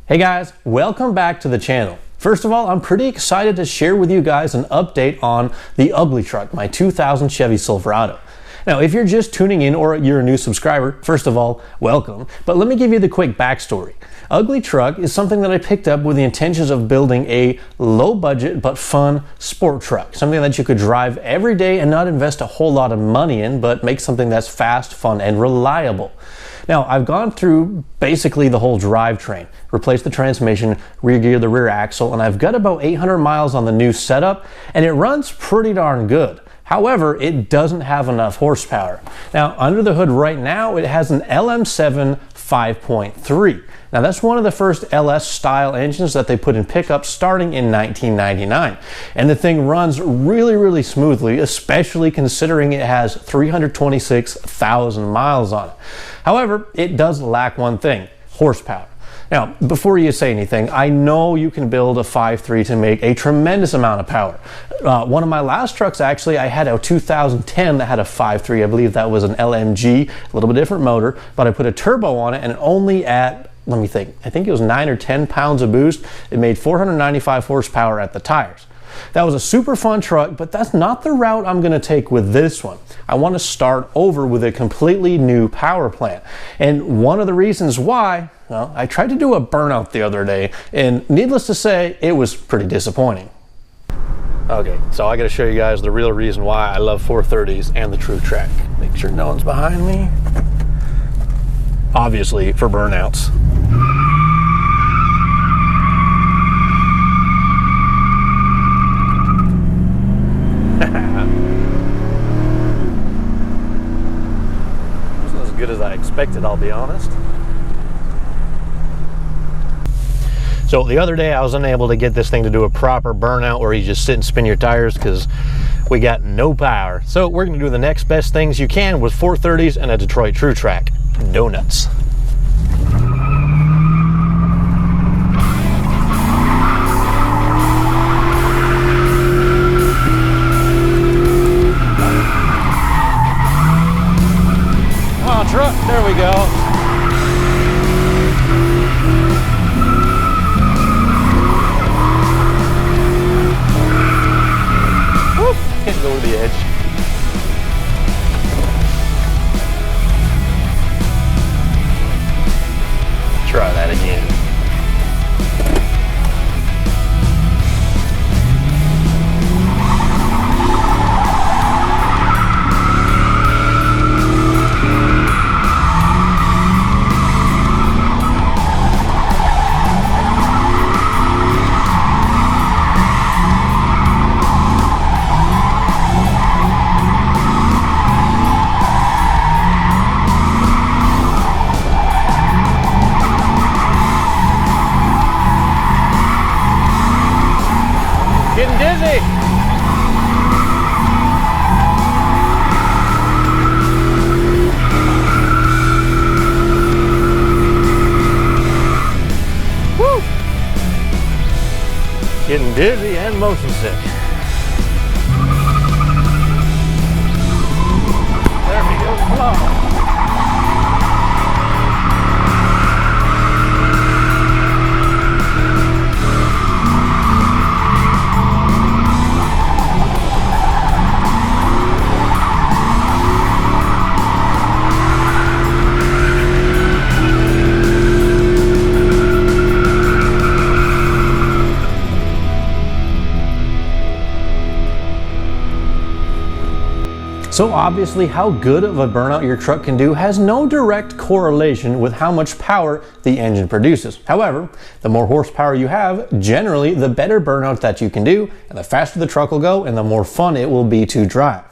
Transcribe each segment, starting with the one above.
Hey guys, welcome back to the channel. First of all, I'm pretty excited to share with you guys an update on the Ugly Truck, my 2000 Chevy Silverado. Now, if you're just tuning in or you're a new subscriber, first of all, welcome. But let me give you the quick backstory. Ugly Truck is something that I picked up with the intentions of building a low budget but fun sport truck. Something that you could drive every day and not invest a whole lot of money in, but make something that's fast, fun, and reliable. Now, I've gone through basically the whole drivetrain, replaced the transmission, rear-geared the rear axle, and I've got about 800 miles on the new setup, and it runs pretty darn good. However, it doesn't have enough horsepower. Now, under the hood right now, it has an LM7 5.3. Now, that's one of the first LS-style engines that they put in pickups starting in 1999. And the thing runs really smoothly, especially considering it has 326,000 miles on it. However, it does lack one thing: horsepower. Now, before you say anything, I know you can build a 5.3 to make a tremendous amount of power. One of my last trucks, actually, I had a 2010 that had a 5.3. I believe that was an LMG, a little bit different motor, but I put a turbo on it, and only at, let me think, I think it was 9 or 10 pounds of boost, it made 495 horsepower at the tires. That was a super fun truck, but that's not the route I'm going to take with this one. I want to start over with a completely new power plant. And one of the reasons why, well, I tried to do a burnout the other day, and needless to say, it was pretty disappointing. Okay, so I got to show you guys the real reason why I love 430s and the TrueTrac. Make sure no one's behind me. Obviously, for burnouts. Wasn't as good as I expected, I'll be honest. So the other day I was unable to get this thing to do a proper burnout where you just sit and spin your tires because we got no power. So we're going to do the next best things you can with 430s and a Detroit TrueTrac. Donuts. Come on, truck. There we go. Can't go over the edge. Try that again. Getting dizzy. Woo! Getting dizzy and motion sick. There we go. Come on. So obviously, how good of a burnout your truck can do has no direct correlation with how much power the engine produces. However, the more horsepower you have, generally the better burnout that you can do, and the faster the truck will go and the more fun it will be to drive.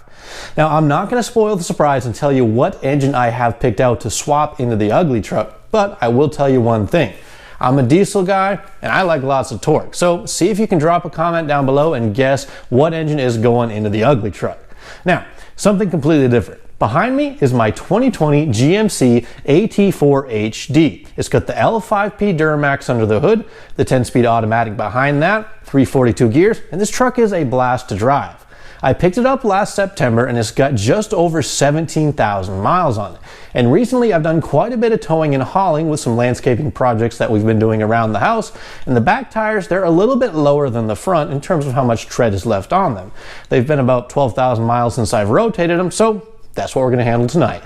Now, I'm not going to spoil the surprise and tell you what engine I have picked out to swap into the Ugly Truck, but I will tell you one thing. I'm a diesel guy and I like lots of torque. So see if you can drop a comment down below and guess what engine is going into the Ugly Truck. Now, something completely different. Behind me is my 2020 GMC AT4 HD. It's got the L5P Duramax under the hood, the 10-speed automatic behind that, 342 gears, and this truck is a blast to drive. I picked it up last September and it's got just over 17,000 miles on it. And recently I've done quite a bit of towing and hauling with some landscaping projects that we've been doing around the house. And the back tires, they're a little bit lower than the front in terms of how much tread is left on them. They've been about 12,000 miles since I've rotated them, so that's what we're going to handle tonight.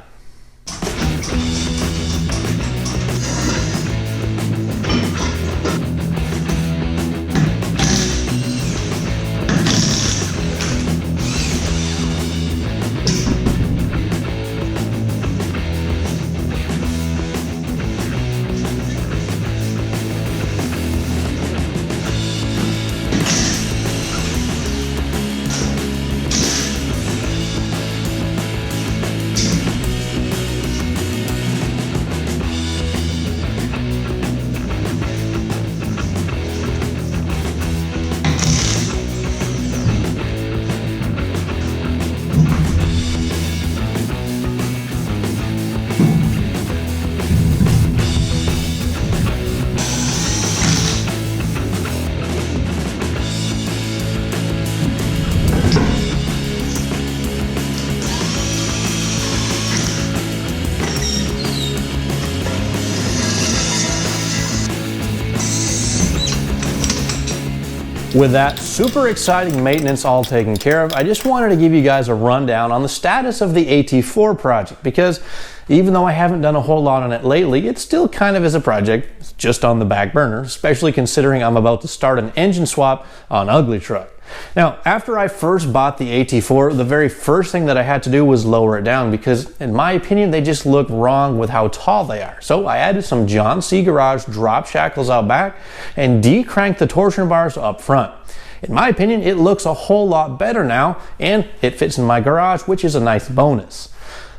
With that super exciting maintenance all taken care of, I just wanted to give you guys a rundown on the status of the AT4 project, because even though I haven't done a whole lot on it lately, it still kind of is a project. It's just on the back burner, especially considering I'm about to start an engine swap on Ugly Truck. Now, after I first bought the AT4, the very first thing that I had to do was lower it down because, in my opinion, they just look wrong with how tall they are. So I added some John C. Garage drop shackles out back and decranked the torsion bars up front. In my opinion, it looks a whole lot better now, and it fits in my garage, which is a nice bonus.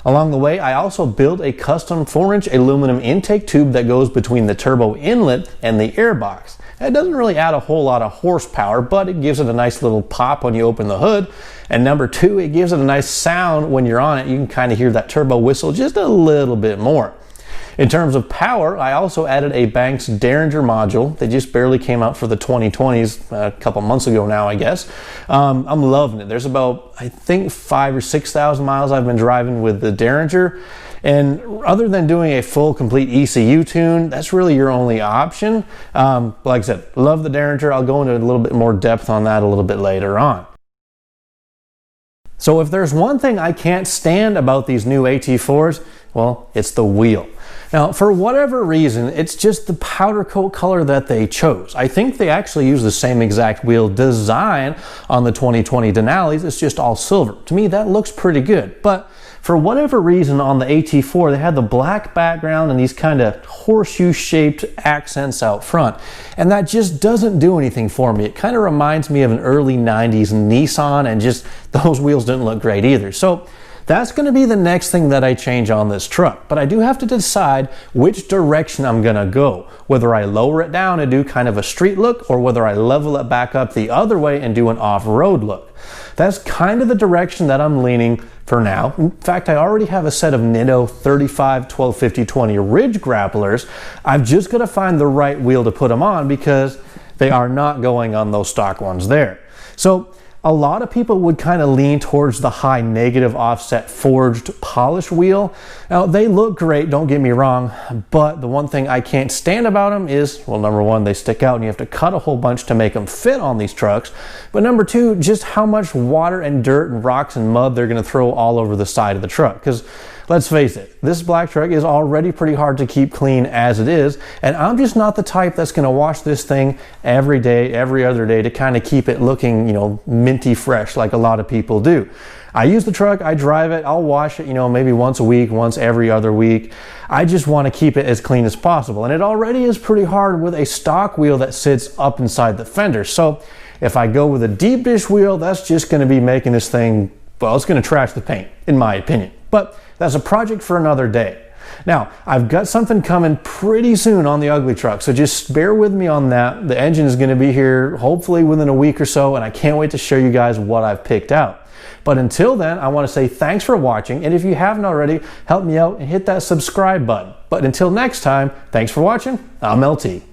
Along the way, I also built a custom 4-inch aluminum intake tube that goes between the turbo inlet and the airbox. It doesn't really add a whole lot of horsepower, but it gives it a nice little pop when you open the hood. And number two, it gives it a nice sound when you're on it. You can kind of hear that turbo whistle just a little bit more. In terms of power, I also added a Banks Derringer module. They just barely came out for the 2020s a couple months ago now, I guess. I'm loving it. There's about, I think, 5,000 or 6,000 miles I've been driving with the Derringer. And other than doing a full complete ECU tune, that's really your only option. Like I said, love the Derringer. I'll go into a little bit more depth on that a little bit later on. So if there's one thing I can't stand about these new AT4s, well, it's the wheel. Now, for whatever reason, it's just the powder coat color that they chose. I think they actually use the same exact wheel design on the 2020 Denali's. It's just all silver. To me, that looks pretty good. But for whatever reason, on the AT4, they had the black background and these kind of horseshoe-shaped accents out front. And that just doesn't do anything for me. It kind of reminds me of an early 90s Nissan, and just those wheels didn't look great either. So that's going to be the next thing that I change on this truck. But I do have to decide which direction I'm going to go. Whether I lower it down and do kind of a street look, or whether I level it back up the other way and do an off-road look. That's kind of the direction that I'm leaning for now. In fact, I already have a set of Nitto 35 1250/20 ridge grapplers. I've just got to find the right wheel to put them on because they are not going on those stock ones there. So a lot of people would kind of lean towards the high negative offset forged polished wheel. Now, they look great, don't get me wrong, but the one thing I can't stand about them is, well, number one, they stick out and you have to cut a whole bunch to make them fit on these trucks. But number two, just how much water and dirt and rocks and mud they're going to throw all over the side of the truck. Because let's face it, this black truck is already pretty hard to keep clean as it is, and I'm just not the type that's going to wash this thing every day, every other day to kind of keep it looking, you know, minty fresh like a lot of people do. I use the truck, I drive it, I'll wash it, you know, maybe once a week, once every other week. I just want to keep it as clean as possible, and it already is pretty hard with a stock wheel that sits up inside the fender. So if I go with a deep dish wheel, that's just going to be making this thing, well, it's going to trash the paint, in my opinion. But that's a project for another day. Now, I've got something coming pretty soon on the Ugly Truck, so just bear with me on that. The engine is going to be here hopefully within a week or so, and I can't wait to show you guys what I've picked out. But until then, I want to say thanks for watching, and if you haven't already, help me out and hit that subscribe button. But until next time, thanks for watching. I'm LT.